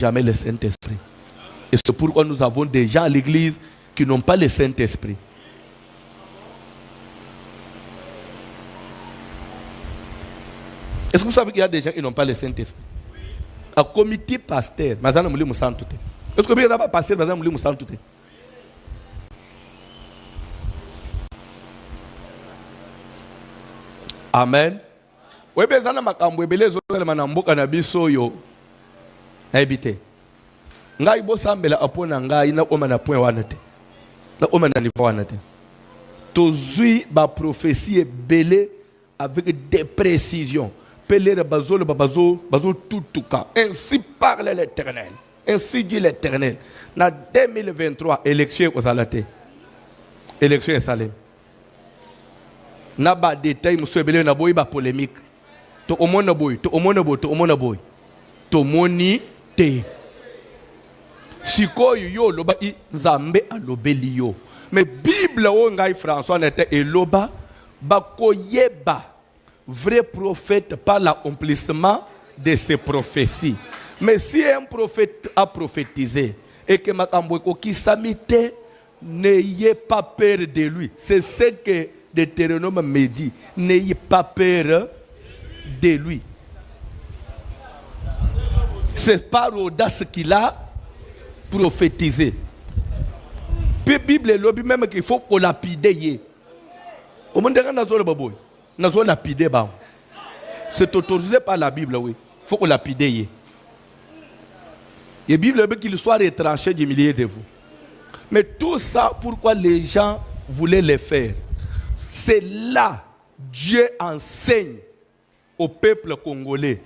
jamais le Saint-Esprit. Et c'est pourquoi nous avons des gens à l'église qui n'ont pas le Saint-Esprit. Est-ce que vous savez qu'il y a des gens qui n'ont pas le Saint-Esprit? Un comité pasteur, mais ça ne me semble tout. Est-ce que vous avez pasteur, mais ça ne me semble tout. Amen. Oui, mais ça n'a pas été les autres manamboka na biso yo. Na ebité. Ngai bo sambela apona ngai na oma na point wana te. Na oma na niveau wana te. Tozui ba prophétie belé avec des précisions. Pelé bazolo bazo tutuka. Ainsi parle l'Éternel. Ainsi dit l'Éternel. Na 2023 élection aux alaté. Élection à Salem. Na ba détail monsieur belé na boy ba polémique. To omona boy, to omona boy, to omona boy. To moni te. Siko yo loba i nzambe alobeli yo. Mais Bible o ngai François n'était eloba ba koyeba vrai prophète par l'accomplissement de ses prophéties. Mais si un prophète a prophétisé et que makambo ko samite, n'ayez pas peur de lui. C'est ce que Deutéronome me dit. N'ayez pas peur de lui. C'est par audace qu'il a prophétisé. Puis la Bible est même qu'il faut qu'on lapide. Au monde de lapider. C'est autorisé par la Bible, oui. Il faut qu'on lapide. Et la Bible veut qu'il soit retranché du milieu de vous. Mais tout ça, pourquoi les gens voulaient le faire? C'est là Dieu enseigne au peuple congolais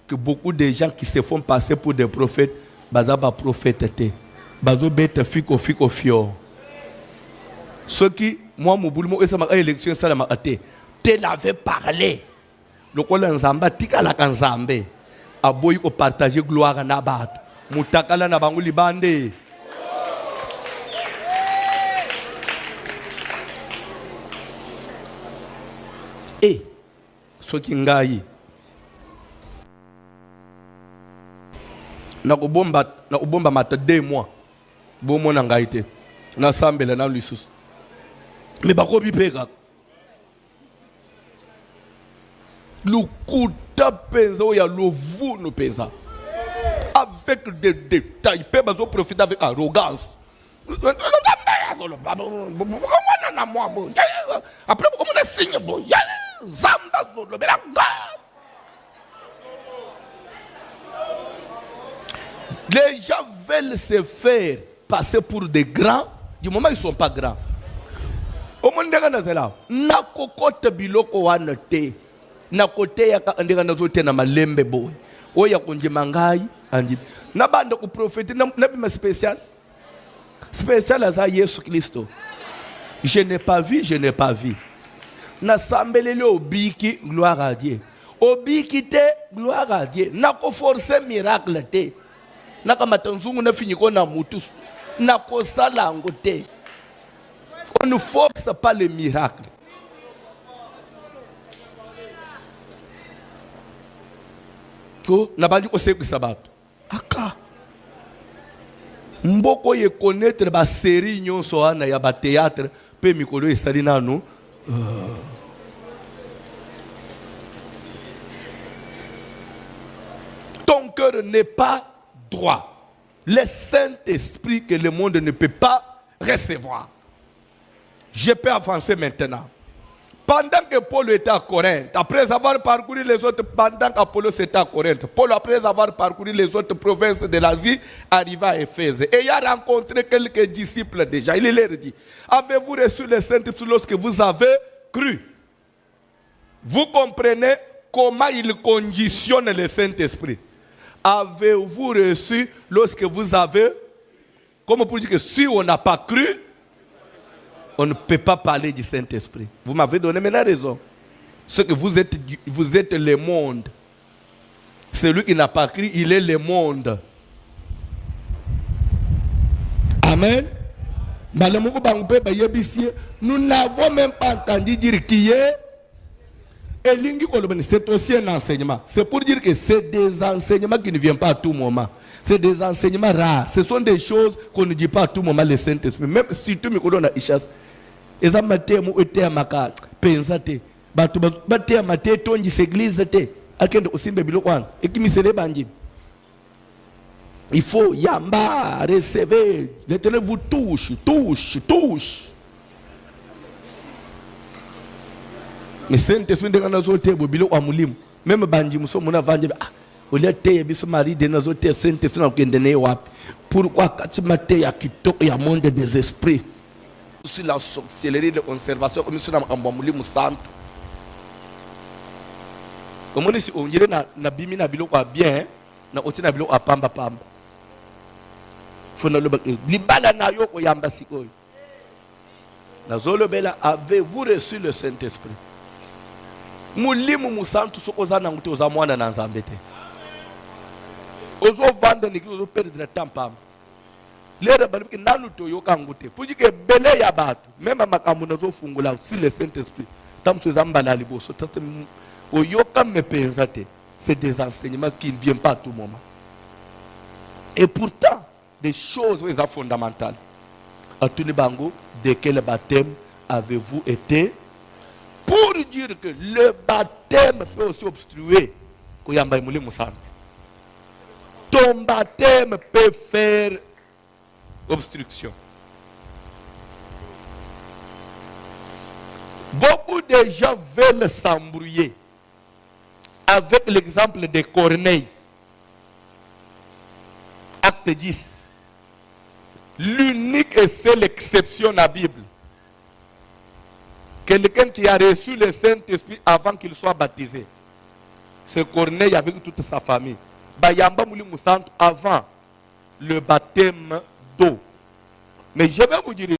que beaucoup de gens qui se font passer pour des prophètes, bazaba prophéteté, bazo bête fiko fio. Ceux qui, moi, mon boulot, ça m'a élection, ça m'a été. Tu l'avais parlé. Le quoi l'enzamba, tika la kanzambe. Aboy ko partager gloire à nabat. Mutakala na banguli bande. Et ceux qui ngayi. Na ubomba mata 2 mois. Bon mon angaité. Na sambela na lusus. Mais bako bipeka. Lukuta penza ya lovu no penza. Avec des détails, peut bazo profiter avec arrogance. Après comment on signe bon. Zamba zolo belanga. Les gens veulent se faire passer pour des grands, du moment ils ne sont pas grands. Au monde de la na kokote biloko wana te, na kote ya ka andika na zote na malembe boy. Oya kunje mangai andi. Na banda ku prophète na bima spécial. Spécial à Jésus Christ. Je n'ai pas vu, je n'ai pas vu. Na sambelele obiki gloire à Dieu. Obiki te gloire à Dieu. Na ko forcer miracle te. Na kamatanzungu na finiko na mutus. Na ko salango te. On ne force pas les miracles. Ko na bandi ko seku sabato. Aka. Mboko ye connaître ba série nyonso ana ya ba théâtre pe mikolo esali nanu. Ton cœur n'est pas droit. Le Saint-Esprit que le monde ne peut pas recevoir. Je peux avancer maintenant. Pendant que Paul était à Corinthe, après avoir parcouru les autres, pendant qu'Apollos était à Corinthe, Paul, après avoir parcouru les autres provinces de l'Asie, arriva à Éphèse. Et il a rencontré quelques disciples déjà. Il leur dit, avez-vous reçu le Saint-Esprit lorsque vous avez cru? Vous comprenez comment il conditionne le Saint-Esprit. Avez-vous reçu lorsque vous avez... Comment pour dire que si on n'a pas cru, on ne peut pas parler du Saint-Esprit. Vous m'avez donné maintenant raison. Ce que vous êtes le monde. Celui qui n'a pas cru, il est le monde. Amen. Nous n'avons même pas entendu dire qui est. C'est aussi un enseignement. C'est pour dire que c'est des enseignements qui ne viennent pas à tout moment. C'est des enseignements rares. Ce sont des choses qu'on ne dit pas à tout moment, le Saint-Esprit. Même si tu me connais, et ça m'a été à ma carte. Pensate. Batte à ma tête, ton église, et qui me s'est bandit. Il faut yamba, recevoir. L'Éternel vous touche, touche, touche. Mais Saint-Esprit de la zone table, bilo amulim. Même bandi, nous sommes à vendre. Au lieu de te biso mari de nos autres Saint-Esprit na kendene wapi. Pourquoi quand mate ya kitoko ya monde des esprits. Sur la sorcellerie de conservation comme sur na mulimu santo. Comme on dit on dirait na bimi na bilo kwa bien, na oti na bilo apamba pamba. Fona lo libala na yo ko yamba sikoy. Na zolo bela avez-vous reçu le Saint-Esprit? Mulimu musantu sokoza na nguto za mwana na nzambe te. Ozo vendre n'église ozo perdre le temps pam. Lera baliki nanu to yoka ngute. Pour dire que belé ya batu, même makambo nazo fungula sur le Saint-Esprit. Tam so zambala liboso tata o yoka me pensate. C'est des enseignements qui ne viennent pas à tout moment. Et pourtant, des choses fondamentales. À tout bango, de quel baptême avez-vous été? Pour dire que le baptême peut aussi obstruer. Ton baptême peut faire obstruction. Beaucoup de gens veulent s'embrouiller avec l'exemple de Corneille. Acte 10. L'unique et seule exception dans la Bible. Quelqu'un qui a reçu le Saint-Esprit avant qu'il soit baptisé. C'est Corneille avec toute sa famille. Bayamba Moulimou Santo avant le baptême d'eau. Mais je vais vous dire